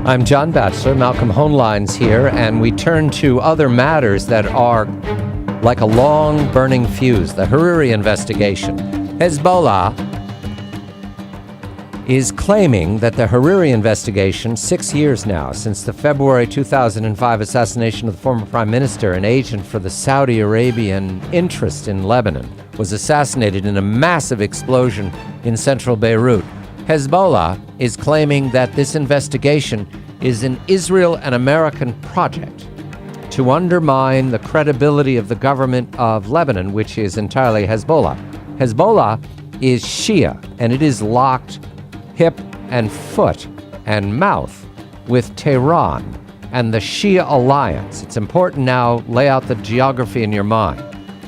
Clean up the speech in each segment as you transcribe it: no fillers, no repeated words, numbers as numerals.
I'm John Batchelor. Malcolm Hoenlein's here, and we turn to other matters that are like a long burning fuse. The Hariri Investigation. Hezbollah is claiming that the Hariri Investigation, 6 years now since the February 2005 assassination of the former prime minister, an agent for the Saudi Arabian interest in Lebanon, was assassinated in a massive explosion in central Beirut. Hezbollah is claiming that this investigation is an Israel and American project to undermine the credibility of the government of Lebanon, which is entirely Hezbollah. Hezbollah is Shia, and it is locked hip and foot and mouth with Tehran and the Shia alliance. It's important now, lay out the geography in your mind.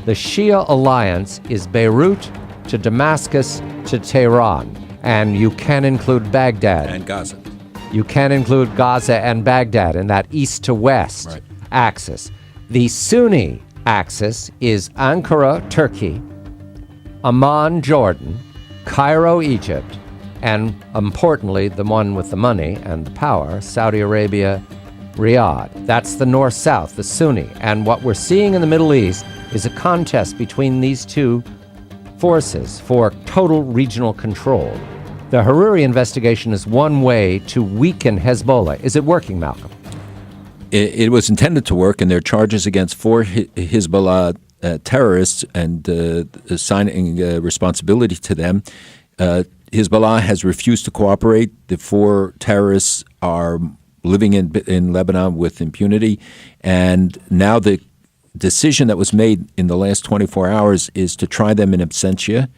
The Shia alliance is Beirut to Damascus to Tehran. And you can include Baghdad. And Gaza. You can include Gaza and Baghdad in that east to west axis. The Sunni axis is Ankara, Turkey, Amman, Jordan, Cairo, Egypt, and importantly, the one with the money and the power, Saudi Arabia, Riyadh. That's the north-south, the Sunni. And what we're seeing in the Middle East is a contest between these two forces for total regional control. The Hariri investigation is one way to weaken Hezbollah. Is it working, Malcolm? It was intended to work, and there are charges against 4 Hezbollah terrorists and assigning responsibility to them. Hezbollah has refused to cooperate. The 4 terrorists are living in Lebanon with impunity, and now the decision that was made in the last 24 hours is to try them in absentia.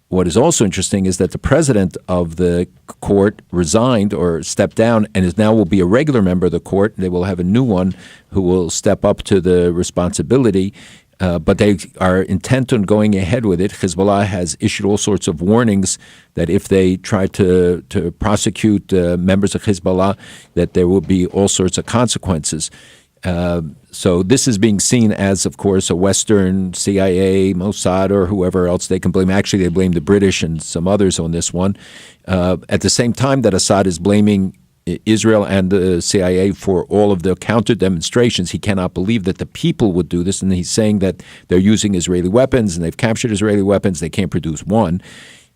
What is also interesting is that the president of the court resigned or stepped down and is now will be a regular member of the court. They will have a new one who will step up to the responsibility, but they are intent on going ahead with it. Hezbollah has issued all sorts of warnings that if they try to prosecute members of Hezbollah, that there will be all sorts of consequences. So this is being seen as, of course, a Western CIA, Mossad, or whoever else they can blame. Actually, they blame the British and some others on this one. At the same time that Assad is blaming Israel and the CIA for all of the counter demonstrations, he cannot believe that the people would do this. And he's saying that they're using Israeli weapons and they've captured Israeli weapons. They can't produce one.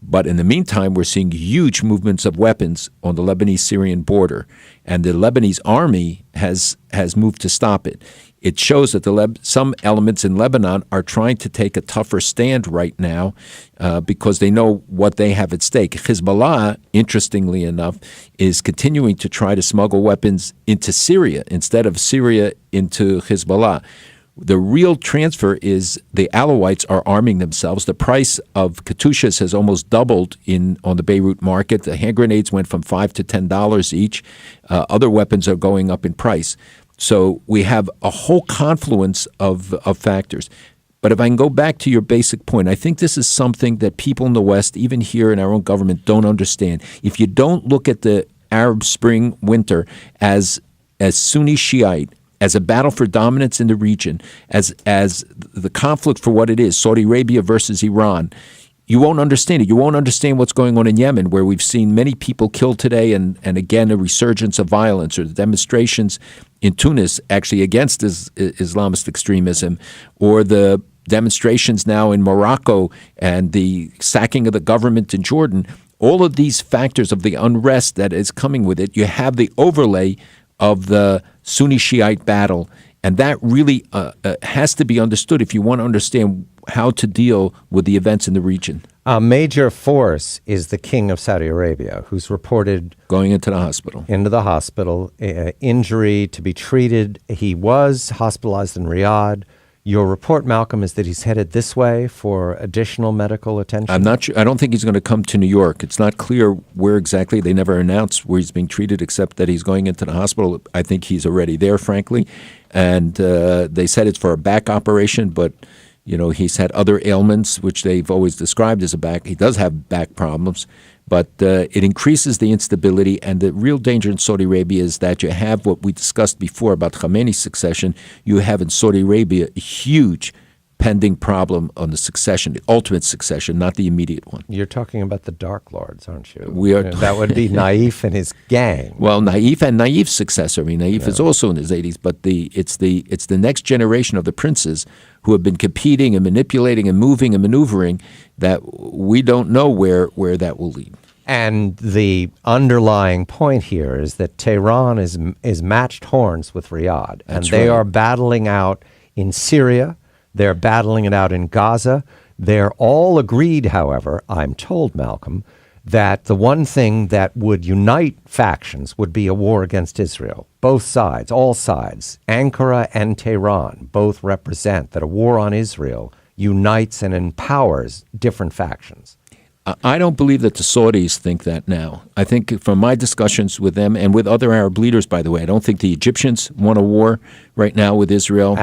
But in the meantime, we're seeing huge movements of weapons on the Lebanese-Syrian border, and the Lebanese army has moved to stop it. It shows that some elements in Lebanon are trying to take a tougher stand right now because they know what they have at stake. Hezbollah, interestingly enough, is continuing to try to smuggle weapons into Syria instead of Syria into Hezbollah. The real transfer is the Alawites are arming themselves. The price of Katyushas has almost doubled on the Beirut market. The hand grenades went from $5 to $10 each. Other weapons are going up in price. So we have a whole confluence of factors. But if I can go back to your basic point, I think this is something that people in the West, even here in our own government, don't understand. If you don't look at the Arab Spring winter as Sunni Shiite, as a battle for dominance in the region, as the conflict for what it is, Saudi Arabia versus Iran, you won't understand it. You won't understand what's going on in Yemen, where we've seen many people killed today and again, a resurgence of violence, or the demonstrations in Tunis actually against Islamist extremism, or the demonstrations now in Morocco and the sacking of the government in Jordan. All of these factors of the unrest that is coming with it, you have the overlay of the Sunni Shiite battle, and that really has to be understood if you want to understand how to deal with the events in the region. A major force is the king of Saudi Arabia, who's reported going into the hospital. Injury to be treated. He was hospitalized in Riyadh. Your report, Malcolm, is that he's headed this way for additional medical attention? I'm not sure. I don't think he's going to come to New York. It's not clear where exactly. They never announced where he's being treated, except that he's going into the hospital. I think he's already there, frankly. And they said it's for a back operation, but he's had other ailments, which they've always described as a back. He does have back problems. But it increases the instability, and the real danger in Saudi Arabia is that you have what we discussed before about Khamenei's succession. You have in Saudi Arabia a huge pending problem on the succession, the ultimate succession, not the immediate one. You're talking about the Dark Lords, aren't you? We are. That would be Naif and his gang. Well, Naif's successor. I mean, Naif is also in his 80s, but it's the next generation of the princes who have been competing and manipulating and moving and maneuvering that we don't know where that will lead. And the underlying point here is that Tehran is matched horns with Riyadh, and they are battling out in Syria. They're battling it out in Gaza. They're all agreed, however, I'm told, Malcolm, that the one thing that would unite factions would be a war against Israel. Both sides, all sides, Ankara and Tehran, both represent that a war on Israel unites and empowers different factions. I don't believe that the Saudis think that now. I think from my discussions with them and with other Arab leaders, by the way, I don't think the Egyptians want a war right now with Israel.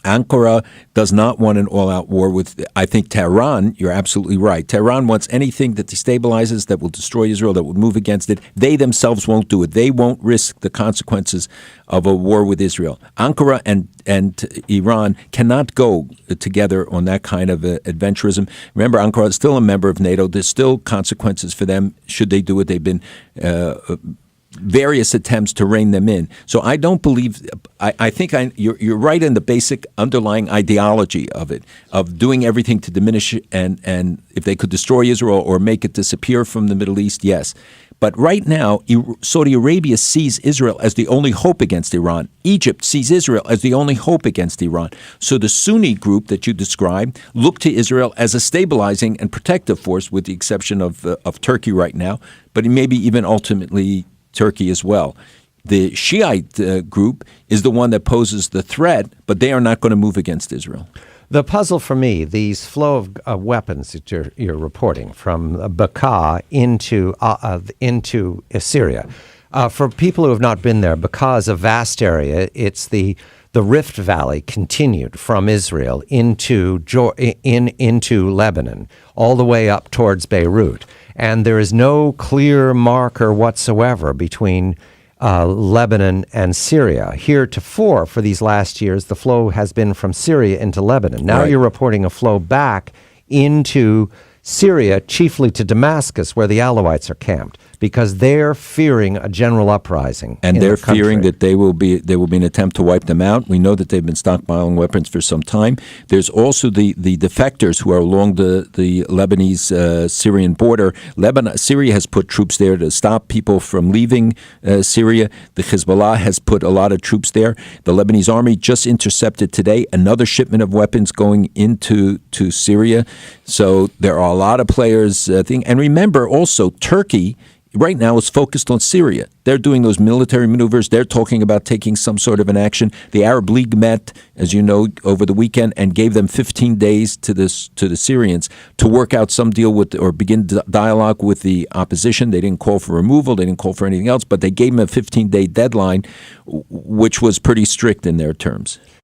Ankara does not want an all-out war with, I think, Tehran. You're absolutely right. Tehran wants anything that destabilizes, that will destroy Israel, that will move against it. They themselves won't do it. They won't risk the consequences of a war with Israel. Ankara and Iran cannot go together on that kind of adventurism. Remember, Ankara is still a member of NATO. There's still consequences for them should they do it. They've been various attempts to rein them in. So I don't believe, I think you're right in the basic underlying ideology of it, of doing everything to diminish it, and if they could destroy Israel or make it disappear from the Middle East, yes. But right now, Saudi Arabia sees Israel as the only hope against Iran. Egypt sees Israel as the only hope against Iran. So the Sunni group that you described look to Israel as a stabilizing and protective force, with the exception of Turkey right now, but maybe even ultimately Turkey as well. The Shiite group is the one that poses the threat, but they are not going to move against Israel. The puzzle for me, these flow of weapons that you're reporting from Bekaa into Syria. For people who have not been there, Bekaa is a vast area. It's the Rift Valley continued from Israel into Lebanon, all the way up towards Beirut. And there is no clear marker whatsoever between Lebanon and Syria. Heretofore, for these last years, the flow has been from Syria into Lebanon. Now you're reporting a flow back into Syria, chiefly to Damascus, where the Alawites are camped, because they're fearing a general uprising. And they're fearing that there will be an attempt to wipe them out. We know that they've been stockpiling weapons for some time. There's also the defectors who are along the Lebanese-Syrian border. Syria has put troops there to stop people from leaving Syria. The Hezbollah has put a lot of troops there. The Lebanese army just intercepted today another shipment of weapons going into Syria. So there are a lot of players. And remember also, Turkey right now is focused on Syria. They're doing those military maneuvers. They're talking about taking some sort of an action. The Arab League met, as you know, over the weekend and gave them 15 days to the Syrians to work out some deal with or begin dialogue with the opposition. They didn't call for removal. They didn't call for anything else, but they gave them a 15-day deadline, which was pretty strict in their terms.